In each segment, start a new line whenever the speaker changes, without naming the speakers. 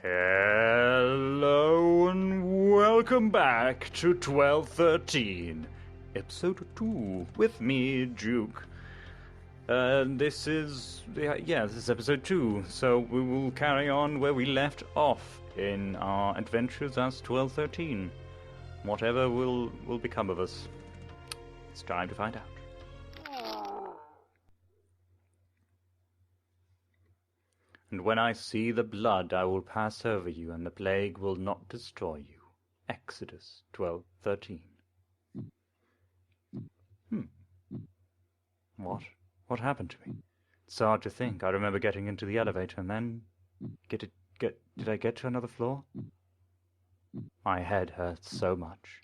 Hello and welcome back to 1213, episode 2, with me, Juke. This is episode 2, so we will carry on where we left off in our adventures as 1213. Whatever will become of us. It's time to find out. And when I see the blood, I will pass over you, and the plague will not destroy you. Exodus 12:13. What happened to me? It's hard to think. I remember getting into the elevator, and then did I get to another floor? My head hurts so much.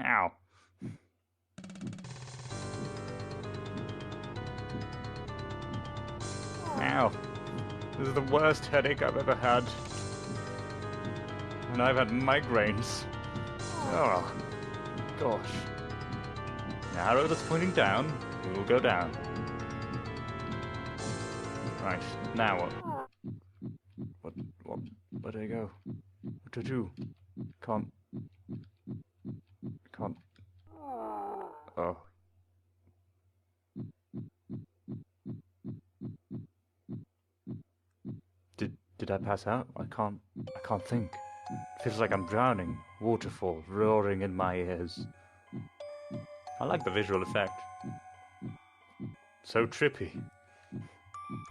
Ow. Ow. This is the worst headache I've ever had. And I've had migraines. Oh, gosh. An arrow that's pointing down, we will go down. Right, now what? Where do I go? What to do? Can't. Oh. Did I pass out? I can't think. It feels like I'm drowning. Waterfall roaring in my ears. I like the visual effect. So trippy.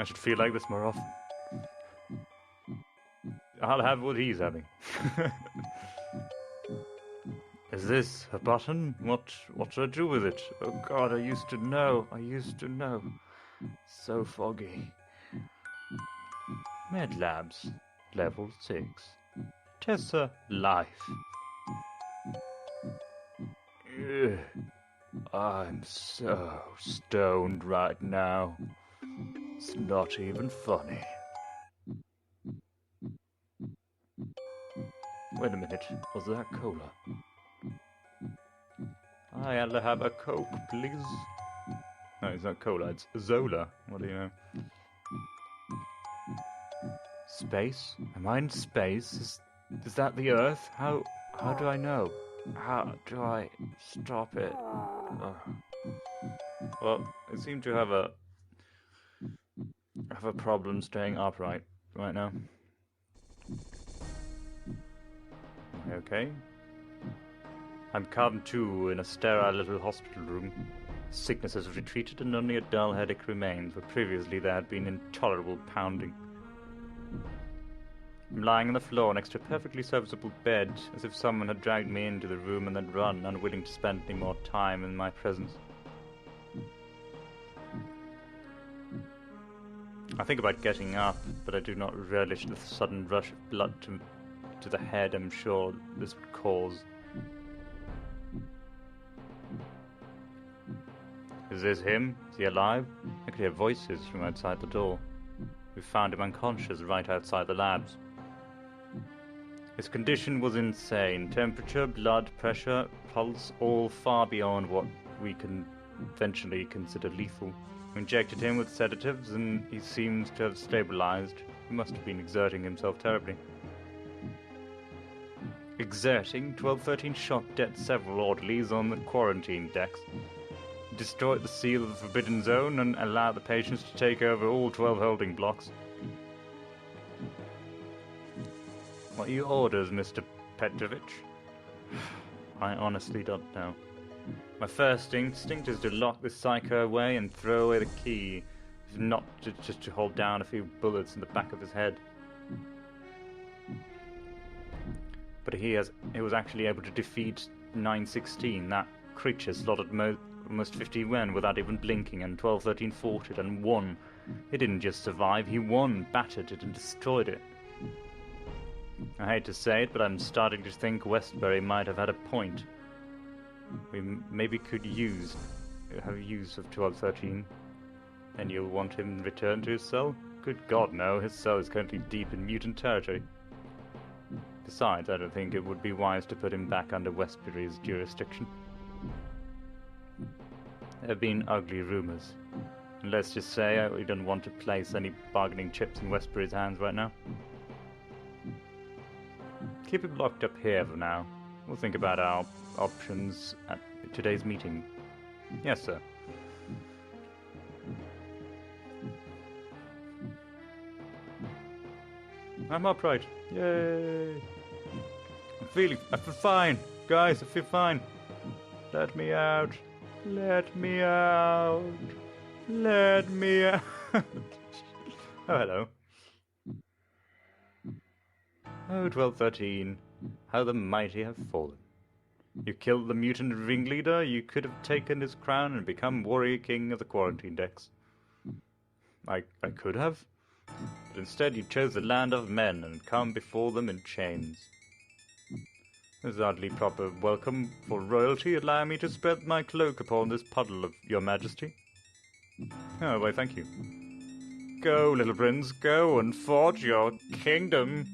I should feel like this more often. I'll have what he's having. Is this a button? What should I do with it? Oh God, I used to know. So foggy. Med Labs, level 6. Tessa life. Ugh. I'm so stoned right now. It's not even funny. Wait a minute, was that cola? I'll have a Coke, please. No, it's not cola, it's Zola. What do you know? Space? Am I in space? Is that the Earth? How do I know? How do I stop it? Well, I seem to have a problem staying upright right now. Okay. I'm calm too in a sterile little hospital room. Sickness has retreated and only a dull headache remains, where previously there had been intolerable pounding. I'm lying on the floor next to a perfectly serviceable bed, as if someone had dragged me into the room and then run, unwilling to spend any more time in my presence. I think about getting up, but I do not relish the sudden rush of blood to the head I'm sure this would cause. Is this him? Is he alive? I could hear voices from outside the door. We found him unconscious right outside the labs. His condition was insane. Temperature, blood pressure, pulse, all far beyond what we can eventually consider lethal. We injected him with sedatives and he seems to have stabilized. He must have been exerting himself terribly. Exerting? 1213 shot dead several orderlies on the quarantine decks. Destroyed the seal of the Forbidden Zone and allowed the patients to take over all 12 holding blocks. What are your orders, Mr. Petrovich? I honestly don't know. My first instinct is to lock this psycho away and throw away the key, if not just to hold down a few bullets in the back of his head. But he was actually able to defeat 916, that creature slaughtered almost 50 men without even blinking, and 1213 fought it and won. He didn't just survive, he won, battered it and destroyed it. I hate to say it, but I'm starting to think Westbury might have had a point. We maybe could have use of 1213. And you'll want him returned to his cell? Good God, no. His cell is currently deep in mutant territory. Besides, I don't think it would be wise to put him back under Westbury's jurisdiction. There have been ugly rumors. Let's just say we don't want to place any bargaining chips in Westbury's hands right now. Keep him locked up here for now. We'll think about our options at today's meeting. Yes, sir. I'm upright. Yay! I feel fine. Guys, I feel fine. Let me out. Let me out. Let me out. Oh, hello. Oh, 1213. How the mighty have fallen. You killed the mutant ringleader. You could have taken his crown and become warrior king of the quarantine decks. I could have. But instead you chose the land of men and come before them in chains. This is hardly proper welcome for royalty. Allow me to spread my cloak upon this puddle of your majesty. Oh, why, thank you. Go, little prince, go and forge your kingdom.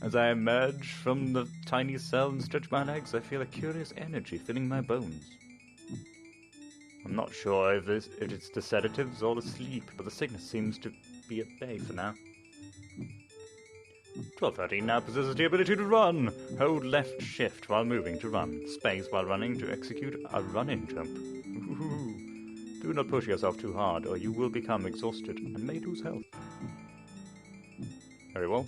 As I emerge from the tiny cell and stretch my legs, I feel a curious energy filling my bones. I'm not sure if it's the sedatives or the sleep, but the sickness seems to be at bay for now. 1213 now possesses the ability to run. Hold left shift while moving to run. Space while running to execute a run-in jump. Ooh. Do not push yourself too hard, or you will become exhausted and may lose health. Very well.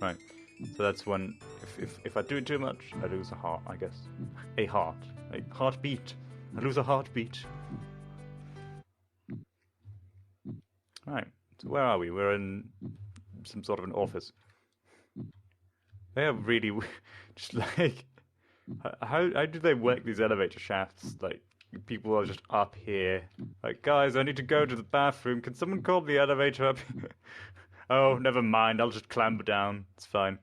Right. So that's when, if I do it too much, I lose a heart, I guess. A heartbeat. I lose a heartbeat. Right, so where are we? We're in some sort of an office. They are really, just like, how do they work these elevator shafts? Like, people are just up here. Like, guys, I need to go to the bathroom. Can someone call the elevator up? Oh, never mind, I'll just clamber down. It's fine.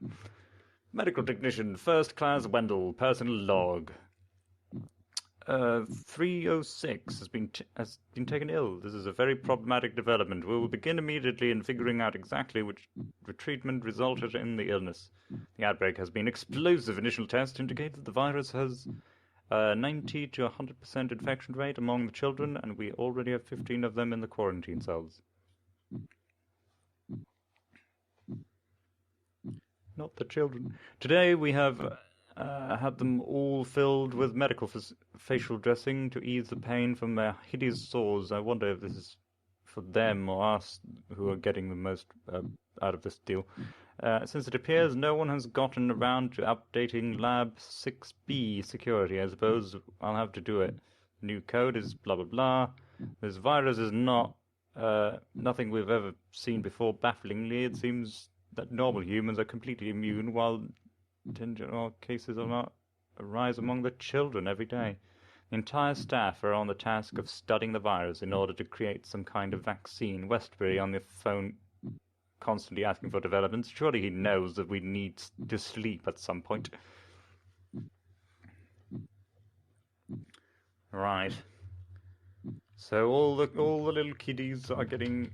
Medical technician, first class Wendell, personal log. 306 has been taken ill. This is a very problematic development. We will begin immediately in figuring out exactly which treatment resulted in the illness. The outbreak has been explosive. Initial tests indicate that the virus has 90 to 100% infection rate among the children, and we already have 15 of them in the quarantine cells. Not the children. Today we have had them all filled with medical facial dressing to ease the pain from their hideous sores. I wonder if this is for them or us who are getting the most out of this deal. Since it appears no one has gotten around to updating Lab 6B security, I suppose I'll have to do it. New code is blah blah blah. This virus is not nothing we've ever seen before. Bafflingly, it seems that normal humans are completely immune, while general cases arise among the children every day. The entire staff are on the task of studying the virus in order to create some kind of vaccine. Westbury on the phone constantly asking for developments. Surely he knows that we need to sleep at some point. Right. So all the little kiddies are getting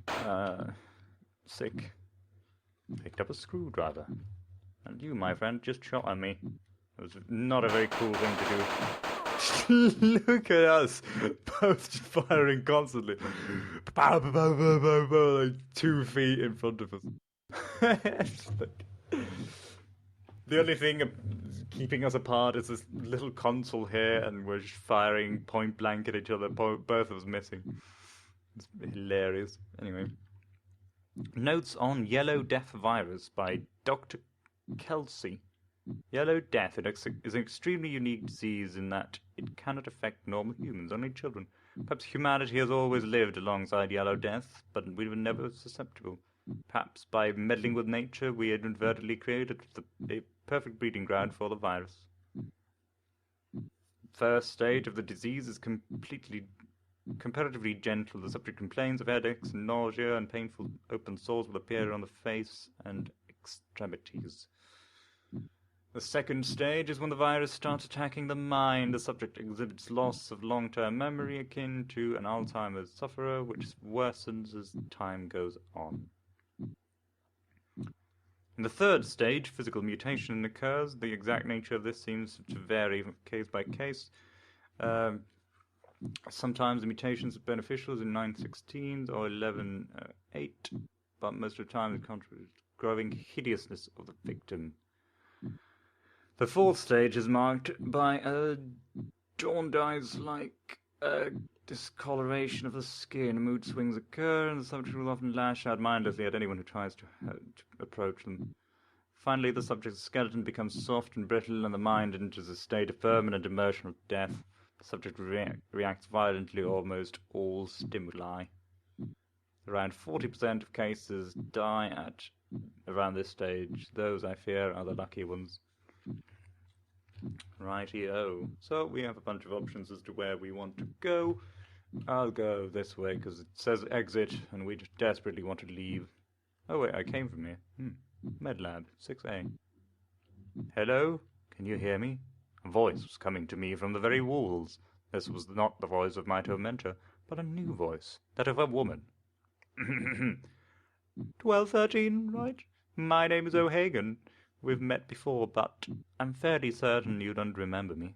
sick. Picked up a screwdriver. And you, my friend, just shot at me. It was not a very cool thing to do. Look at us, both just firing constantly. Like 2 feet in front of us. The only thing keeping us apart is this little console here, and we're just firing point blank at each other, both of us missing. It's hilarious. Anyway. Notes on Yellow Death Virus by Dr. Kelsey. Yellow Death is an extremely unique disease in that it cannot affect normal humans, only children. Perhaps humanity has always lived alongside Yellow Death, but we were never susceptible. Perhaps by meddling with nature, we inadvertently created a perfect breeding ground for the virus. First stage of the disease is comparatively gentle. The subject complains of headaches, nausea, and painful open sores will appear on the face and extremities. The second stage is when the virus starts attacking the mind. The subject exhibits loss of long-term memory akin to an Alzheimer's sufferer, which worsens as time goes on. In the third stage, physical mutation occurs. The exact nature of this seems to vary case by case. Sometimes the mutations are beneficial, as in 916 or 11.8, but most of the time it contributes to growing hideousness of the victim. The fourth stage is marked by a jaundice-like discoloration of the skin. Mood swings occur, and the subject will often lash out mindlessly at anyone who tries to approach them. Finally, the subject's skeleton becomes soft and brittle, and the mind enters a state of permanent immersion of death. The subject reacts violently to almost all stimuli. Around 40% of cases die at around this stage. Those, I fear, are the lucky ones. Righty-o. So we have a bunch of options as to where we want to go. I'll go this way because it says exit and we just desperately want to leave. Oh wait, I came from here. Medlab, 6A. Hello? Can you hear me? A voice was coming to me from the very walls. This was not the voice of my tormentor, but a new voice, that of a woman. 1213, right? My name is O'Hagan. We've met before, but I'm fairly certain you don't remember me.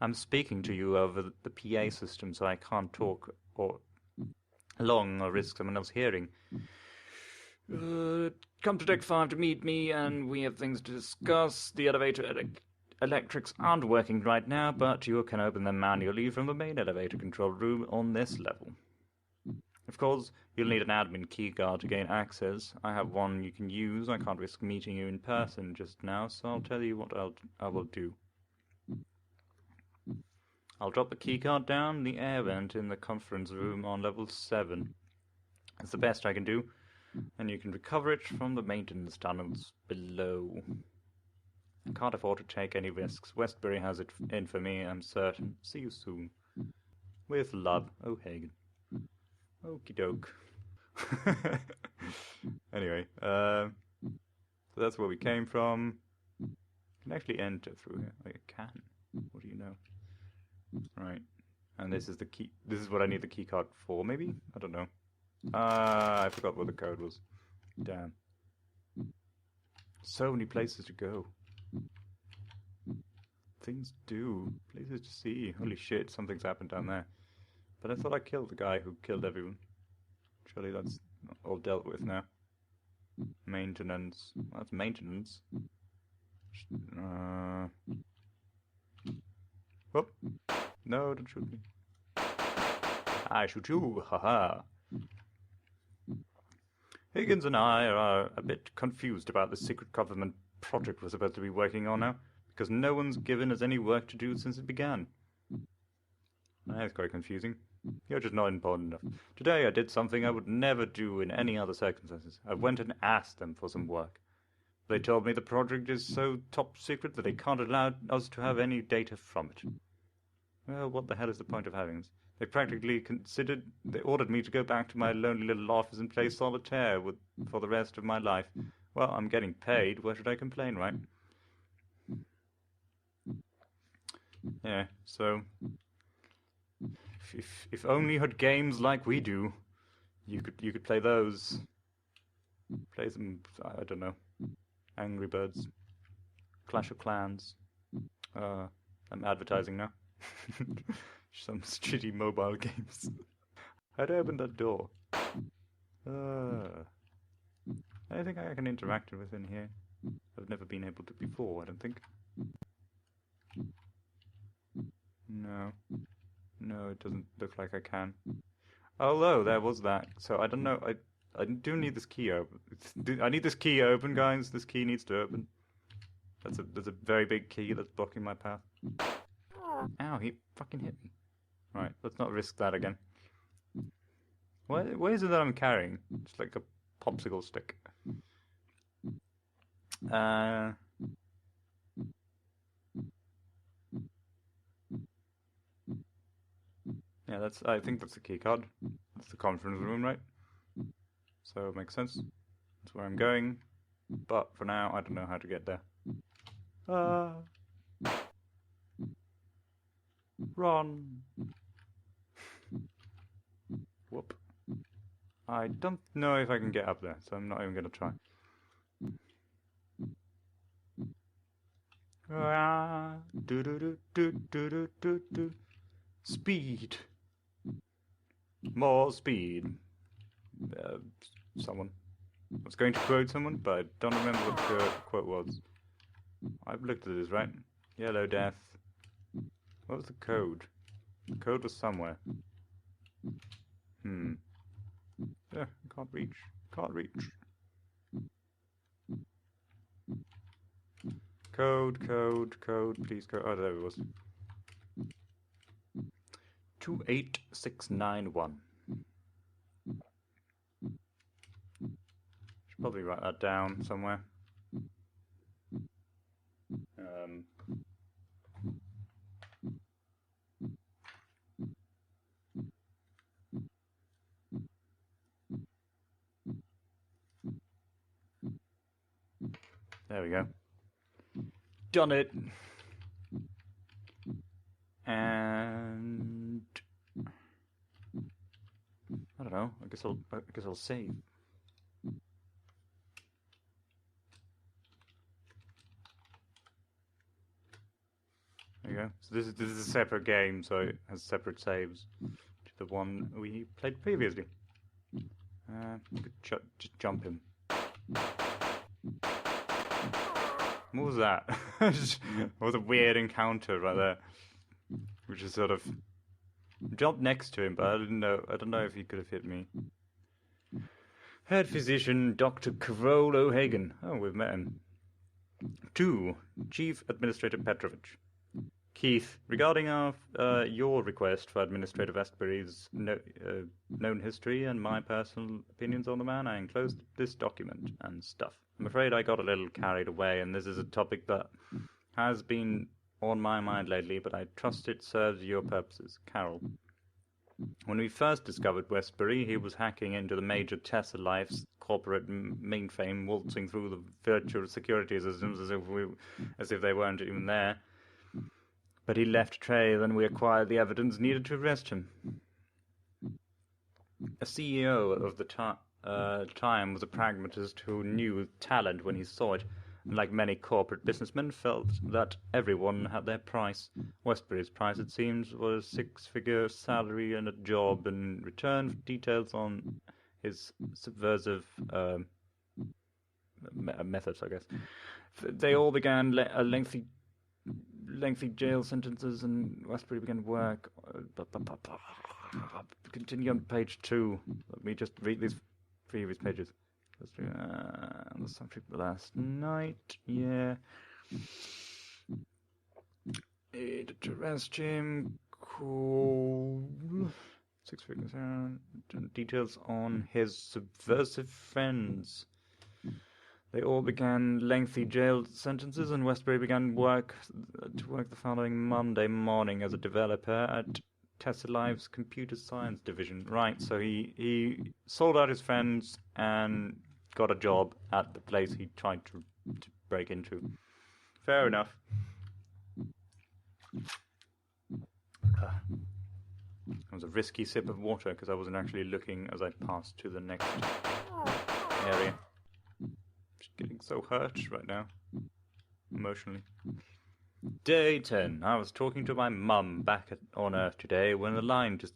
I'm speaking to you over the PA system, so I can't talk or long or risk someone else hearing. Come to deck 5 to meet me, and we have things to discuss. The elevator electrics aren't working right now, but you can open them manually from the main elevator control room on this level. Of course, you'll need an admin keycard to gain access. I have one you can use. I can't risk meeting you in person just now, so I'll tell you what I will do. I'll drop the keycard down the air vent in the conference room on level 7. It's the best I can do, and you can recover it from the maintenance tunnels below. I can't afford to take any risks. Westbury has it in for me, I'm certain. See you soon. With love, O'Hagan. Okie doke. Anyway, so that's where we came from. You can actually enter through here. Oh, you can. What do you know? Right. And this is the key. This is what I need the key card for, maybe? I don't know. I forgot what the code was. Damn. So many places to go. Things do. Places to see. Holy shit, something's happened down there. But I thought I killed the guy who killed everyone. Surely that's all dealt with now. Maintenance. Well, that's maintenance. Oh. No, don't shoot me. I shoot you. Haha. Higgins and I are a bit confused about the secret government project we're supposed to be working on now, because no one's given us any work to do since it began. That's quite confusing. You're just not important enough. Today I did something I would never do in any other circumstances. I went and asked them for some work. They told me the project is so top secret that they can't allow us to have any data from it. Well, what the hell is the point of having this? They ordered me to go back to my lonely little office and play solitaire for the rest of my life. Well, I'm getting paid. Why should I complain, right? Yeah, so if only you had games like we do, you could play those. Play some, I don't know, Angry Birds, Clash of Clans. I'm advertising now. Some shitty mobile games. How do I open that door? Anything I can interact with in here? I've never been able to before, I don't think. No. No, it doesn't look like I can. Although, there was that. So, I don't know. I do need this key open. I need this key open, guys. This key needs to open. There's a very big key that's blocking my path. Ow, he fucking hit me. Right, let's not risk that again. What is it that I'm carrying? It's like a popsicle stick. Yeah, I think that's the key card. That's the conference room, right? So it makes sense. That's where I'm going. But for now, I don't know how to get there. Run. Whoop. I don't know if I can get up there, so I'm not even going to try. Do. Speed. More speed. Someone. I was going to quote someone, but I don't remember what the quote was. I've looked at this, right? Yellow death. What was the code? The code was somewhere. Yeah, can't reach. Can't reach. Code, please code. Oh, there it was. 28691. Should probably write that down somewhere. There we go. Done it. And I don't know. I guess I'll save. There you go. So this is a separate game, so it has separate saves to the one we played previously. You could just jump him. What was that? It was a weird encounter right there. Which is sort of jumped next to him, but I don't know if he could have hit me. Head physician Dr. Carol O'Hagan. Oh, we've met him. 2. Chief Administrator Petrovich. Keith, regarding your request for Administrator Westbury's known history and my personal opinions on the man, I enclosed this document and stuff. I'm afraid I got a little carried away, and this is a topic that has been on my mind lately, but I trust it serves your purposes. Carol. When we first discovered Westbury, he was hacking into the major Tesla Life's corporate mainframe, waltzing through the virtual security systems as if they weren't even there. But he left a trail, and we acquired the evidence needed to arrest him. A CEO of the time was a pragmatist who knew talent when he saw it, and like many corporate businessmen, felt that everyone had their price. Westbury's price, it seems, was a 6-figure salary and a job in return for details on his subversive methods, I guess. They all began lengthy jail sentences, and Westbury began work. Continue on page 2. Let me just read these previous pages. The subject last night, yeah. To arrest him, cool. 6 figures around. Details on his subversive friends. They all began lengthy jail sentences, and Westbury began to work the following Monday morning as a developer at Tesla Live's computer science division. Right, so he sold out his friends and got a job at the place he tried to break into. Fair enough. It was a risky sip of water because I wasn't actually looking as I passed to the next area. Just getting so hurt right now, emotionally. Day 10. I was talking to my mum back on Earth today when the line just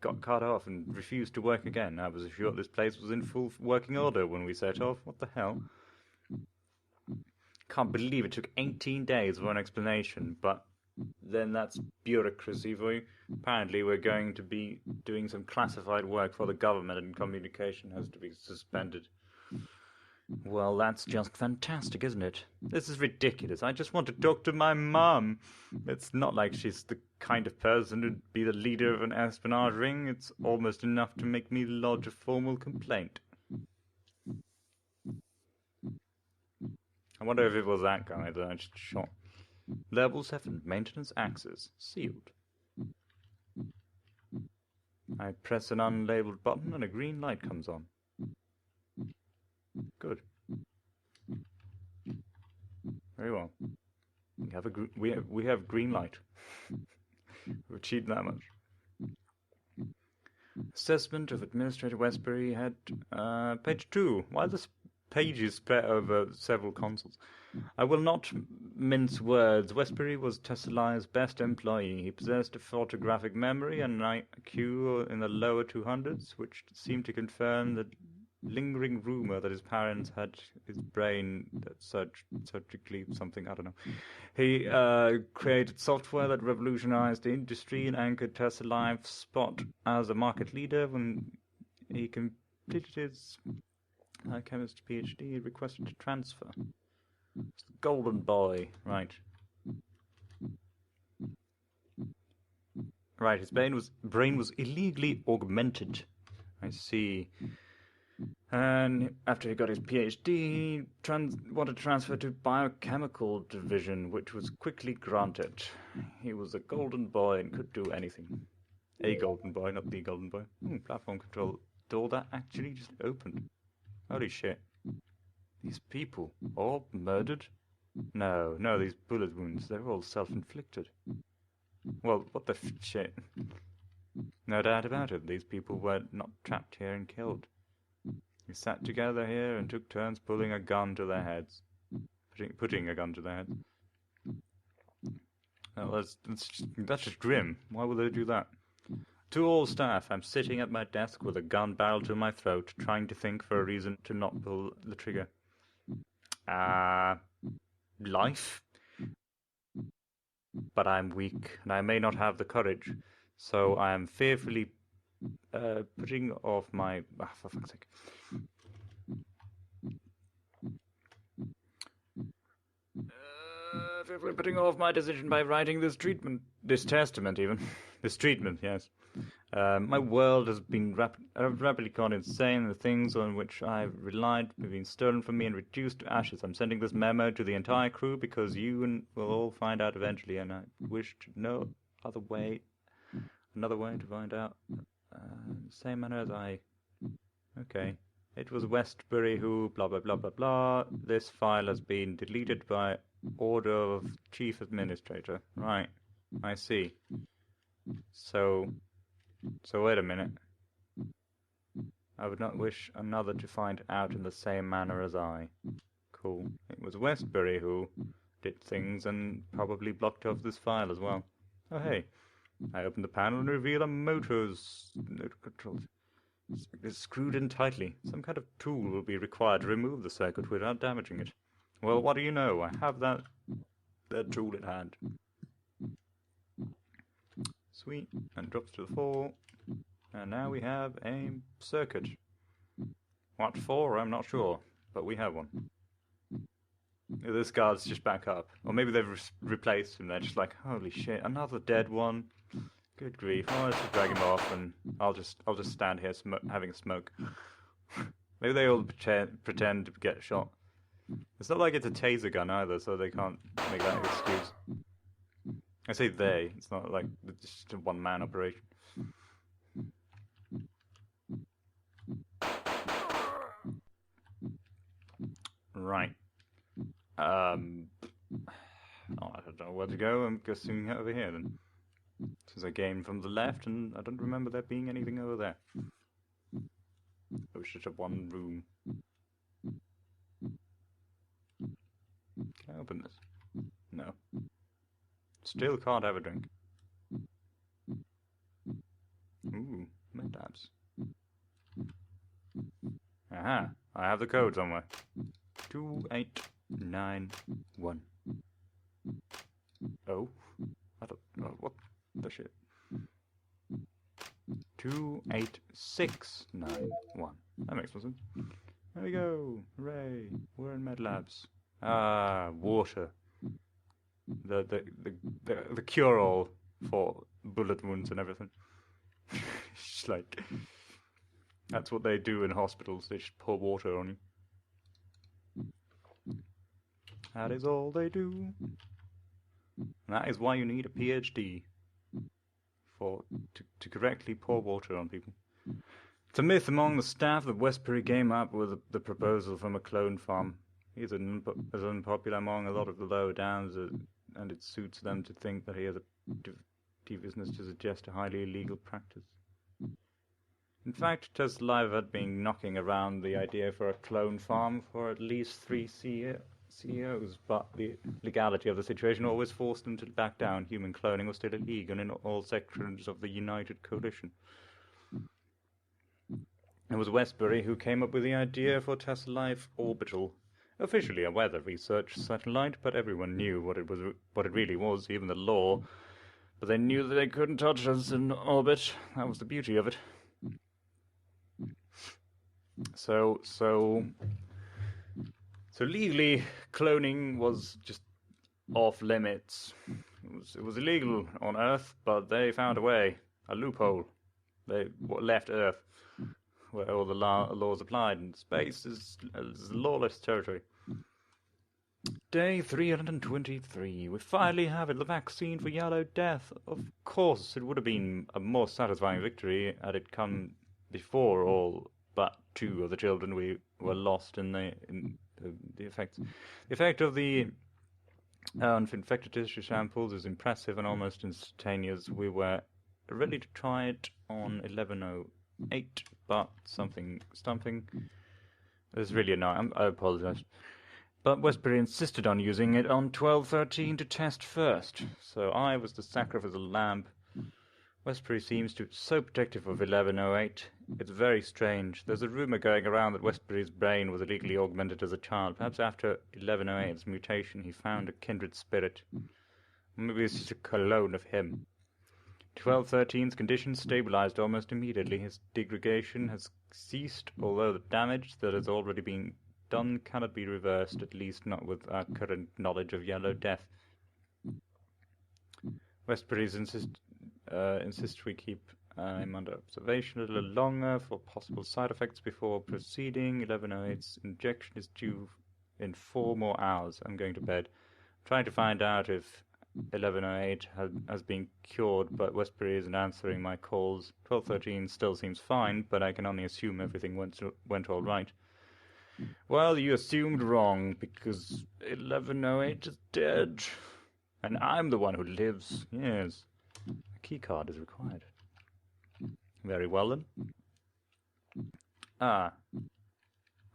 got cut off and refused to work again. I was assured this place was in full working order when we set off. What the hell? Can't believe it took 18 days for an explanation, but then that's bureaucracy for you. Apparently we're going to be doing some classified work for the government, and communication has to be suspended. Well, that's just fantastic, isn't it? This is ridiculous. I just want to talk to my mum. It's not like she's the kind of person who'd be the leader of an espionage ring. It's almost enough to make me lodge a formal complaint. I wonder if it was that guy that I just shot. Level 7, maintenance access, sealed. I press an unlabeled button and a green light comes on. Good. Very well. We have green light. We've achieved that much. Assessment of Administrator Westbury had page 2. While this page is spread over several consoles, I will not mince words. Westbury was Tesla's best employee. He possessed a photographic memory and an IQ in the lower 200s, which seemed to confirm the lingering rumor that his parents had his brain surgically something, I don't know. He created software that revolutionized the industry and anchored Teslife's spot as a market leader. When he completed his chemist PhD, he requested to transfer. It's the golden boy, right. Right, his brain was illegally augmented. I see. And after he got his PhD, he wanted to transfer to biochemical division, which was quickly granted. He was a golden boy and could do anything. A golden boy, not the golden boy. Platform control. Door that actually just opened. Holy shit. These people, all murdered? No, these bullet wounds, they're all self-inflicted. Well, what the shit? No doubt about it, these people were not trapped here and killed. They sat together here and took turns pulling a gun to their heads. Putting a gun to their heads. Oh, that's just grim. Why would they do that? To all staff, I'm sitting at my desk with a gun barrel to my throat, trying to think for a reason to not pull the trigger. Life? But I'm weak, and I may not have the courage, so I am fearfully putting off my... for fuck's sake. Fearfully putting off my decision by writing this testament even. This treatment, yes. My world has been rapidly gone insane. The things on which I've relied have been stolen from me and reduced to ashes. I'm sending this memo to the entire crew because you will all find out eventually, and I wish to know another way to find out. Same manner as I... Okay. It was Westbury who... blah, blah, blah, blah, blah. This file has been deleted by order of Chief Administrator. Right. I see. So wait a minute. I would not wish another to find out in the same manner as I. Cool. It was Westbury who did things and probably blocked off this file as well. Oh hey. I open the panel and reveal a motor control. It's screwed in tightly. Some kind of tool will be required to remove the circuit without damaging it. Well, what do you know? I have that tool at hand. Sweet. And drops to the floor. And now we have a circuit. What for? I'm not sure. But we have one. This guard's just back up. Or maybe they've replaced him. They're just like, holy shit, another dead one. Good grief. Oh, let's just drag him off and I'll just stand here having a smoke. Maybe they all pretend to get shot. It's not like it's a taser gun either, so they can't make that excuse. I say they. It's not like it's just a one-man operation. Right. Oh, I don't know where to go. I'm guessing over here then. Since I came from the left, and I don't remember there being anything over there. It was just a one room. Can I open this? No. Still can't have a drink. Ooh, med labs. Aha, I have the code somewhere. 2891. Oh, I don't know what the shit. 28691. That makes more sense. There we go. Hooray. We're in med labs. Ah, water. The cure-all for bullet wounds and everything. It's just like, that's what they do in hospitals. They just pour water on you. That is all they do. And that is why you need a PhD. To correctly pour water on people. It's a myth among the staff that Westbury came up with the proposal from a clone farm. He's as unpopular among a lot of the lower downs, and it suits them to think that he has a deviousness to suggest a highly illegal practice. In fact, Teslaja had been knocking around the idea for a clone farm for at least 3 years. CEOs, but the legality of the situation always forced them to back down. Human cloning was still illegal in all sections of the United Coalition. It was Westbury who came up with the idea for Tesla Life Orbital, officially a weather research satellite, but everyone knew what it really was, even the law. But they knew that they couldn't touch us in orbit. That was the beauty of it. So legally, cloning was just off limits. It was illegal on Earth, but they found a way, a loophole. They left Earth, where all the laws applied, and space is lawless territory. Day 323. We finally have it, the vaccine for Yellow Death. Of course, it would have been a more satisfying victory had it come before all but 2 of the children we were lost in the effects. The effect of the infected tissue samples is impressive and almost instantaneous. We were ready to try it on 11:08, but something. It's really annoying. I apologize. But Westbury insisted on using it on 12:13 to test first, so I was the sacrificial lamb. Westbury seems to be so protective of 11:08. It's very strange. There's a rumor going around that Westbury's brain was illegally augmented as a child. Perhaps after 11:08's mutation, he found a kindred spirit. Maybe it's just a clone of him. 12:13's condition stabilized almost immediately. His degradation has ceased, although the damage that has already been done cannot be reversed, at least not with our current knowledge of Yellow Death. Westbury's insist we keep him under observation a little longer for possible side effects before proceeding. 11:08's injection is due in 4 more hours. I'm going to bed. I'm trying to find out if 11:08 has been cured, but Westbury isn't answering my calls. 12:13 still seems fine, but I can only assume everything went all right. Well, you assumed wrong, because 11:08 is dead. And I'm the one who lives. Yes. A keycard is required. Very well then.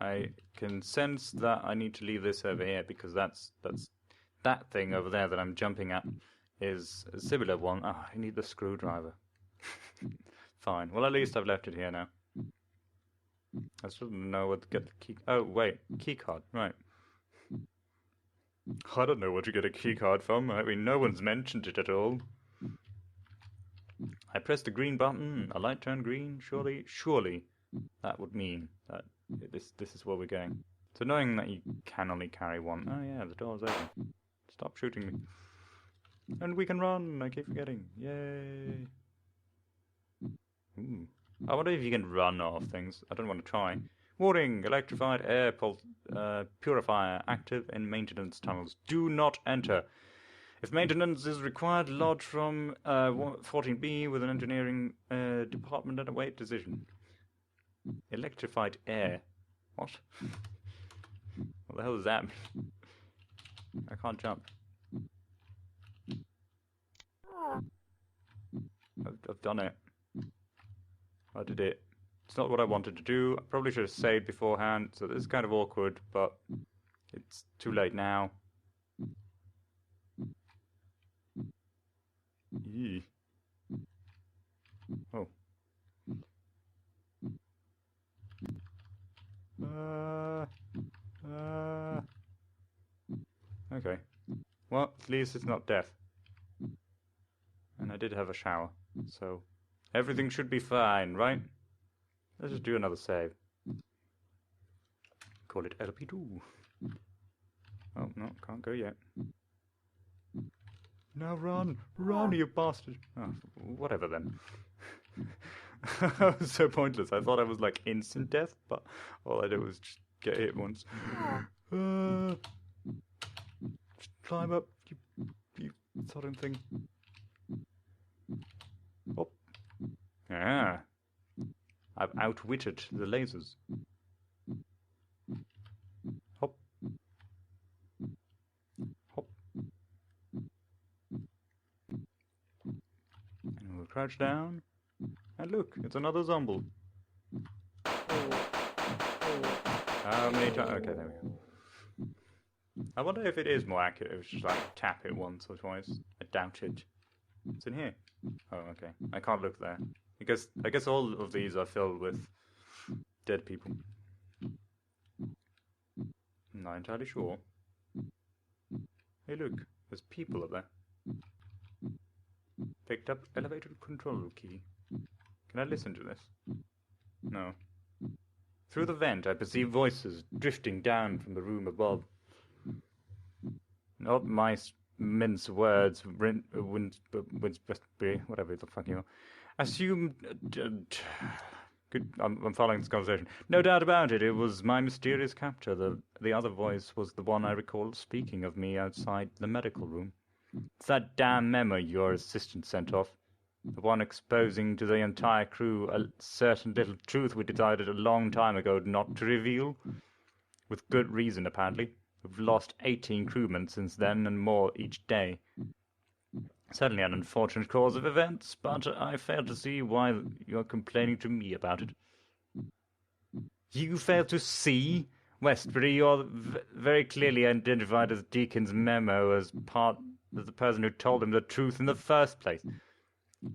I can sense that I need to leave this over here, because that thing over there that I'm jumping at is a similar one. I need the screwdriver. Fine. Well, at least I've left it here now. I still don't know what to get the key. Oh, wait. Keycard. Right. I don't know what to get a keycard from. I mean, no one's mentioned it at all. I pressed the green button. A light turned green. Surely that would mean that this is where we're going. So knowing that you can only carry one. Oh yeah, the door's open. Stop shooting me. And we can run. I keep forgetting. Yay. Ooh. I wonder if you can run off things. I don't want to try. Warning! Electrified air purifier active in maintenance tunnels. Do not enter. If maintenance is required, lodge from 14B with an engineering department and await decision. Electrified air. What? What the hell does that mean? I can't jump. I've done it. I did it. It's not what I wanted to do. I probably should have saved beforehand, so this is kind of awkward, but it's too late now. Eee. Oh. Okay. Well, at least it's not death. And I did have a shower, so everything should be fine, right? Let's just do another save. Call it LP2. Oh, no, can't go yet. Now run! Run, you bastard! Oh, whatever then. That was so pointless. I thought I was like instant death, but all I did was just get hit once. Just climb up, you sodden thing. Oh. Ah. I've outwitted the lasers. Hop. Hop. And we'll crouch down. And look, it's another zombie. How many times? Okay, there we go. I wonder if it is more accurate if it's just like tap it once or twice. I doubt it. It's in here. Oh, okay. I can't look there. Because I guess all of these are filled with dead people. I'm not entirely sure. Hey, look. There's people up there. Picked up elevator control key. Can I listen to this? No. Through the vent, I perceive voices drifting down from the room above. Not my mince words, whatever the fuck you are. Assume. Good, I'm following this conversation. No doubt about it, it was my mysterious captor. The other voice was the one I recall speaking of me outside the medical room. It's that damn memo your assistant sent off. The one exposing to the entire crew a certain little truth we decided a long time ago not to reveal. With good reason, apparently. We've lost 18 crewmen since then, and more each day. Certainly an unfortunate cause of events, but I fail to see why you're complaining to me about it. You fail to see? Westbury, you're very clearly identified as Deacon's memo as the person who told him the truth in the first place.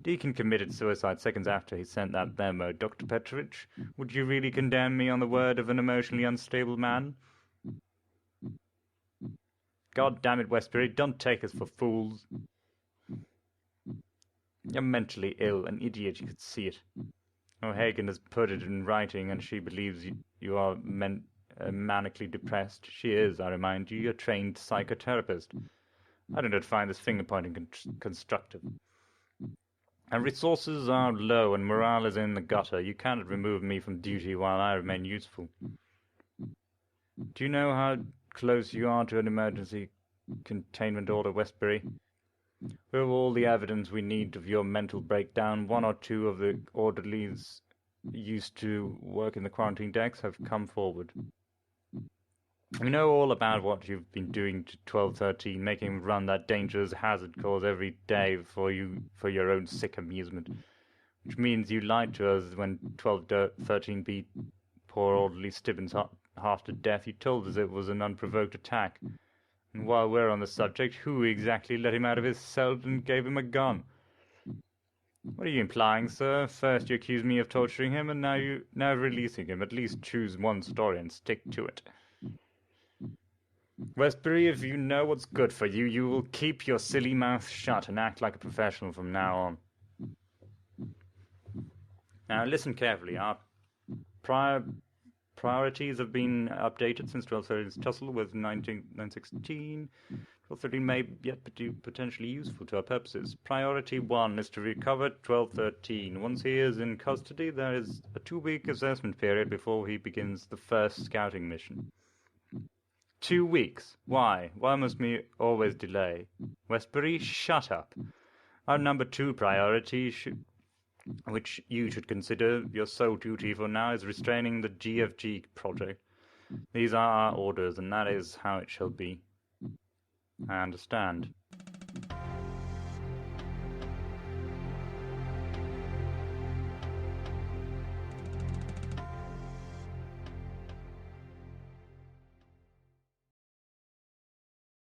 Deacon committed suicide seconds after he sent that memo. Dr. Petrovich, would you really condemn me on the word of an emotionally unstable man? God damn it, Westbury, don't take us for fools. You're mentally ill, an idiot, you could see it. O'Hagan has put it in writing, and she believes you are manically depressed. She is, I remind you, a trained psychotherapist. I do not find this finger-pointing constructive. Our resources are low, and morale is in the gutter. You cannot remove me from duty while I remain useful. Do you know how close you are to an emergency containment order, Westbury? We have all the evidence we need of your mental breakdown. One or two of the orderlies used to work in the quarantine decks have come forward. We know all about what you've been doing to 1213, making him run that dangerous hazard course every day for your own sick amusement. Which means you lied to us when 1213 beat poor orderly Stibbins half to death. You told us it was an unprovoked attack. And while we're on the subject, who exactly let him out of his cell and gave him a gun? What are you implying, sir? First you accuse me of torturing him, and now releasing him. At least choose one story and stick to it. Westbury, if you know what's good for you, you will keep your silly mouth shut and act like a professional from now on. Now listen carefully. Our priorities have been updated since 1213's tussle with 916. 1213 may yet be potentially useful to our purposes. Priority 1 is to recover 1213. Once he is in custody, there is a 2-week assessment period before he begins the first scouting mission. 2 weeks? Why? Why must we always delay? Westbury, shut up. Our number 2 priority which you should consider your sole duty for now, is restraining the GFG project. These are our orders, and that is how it shall be. I understand.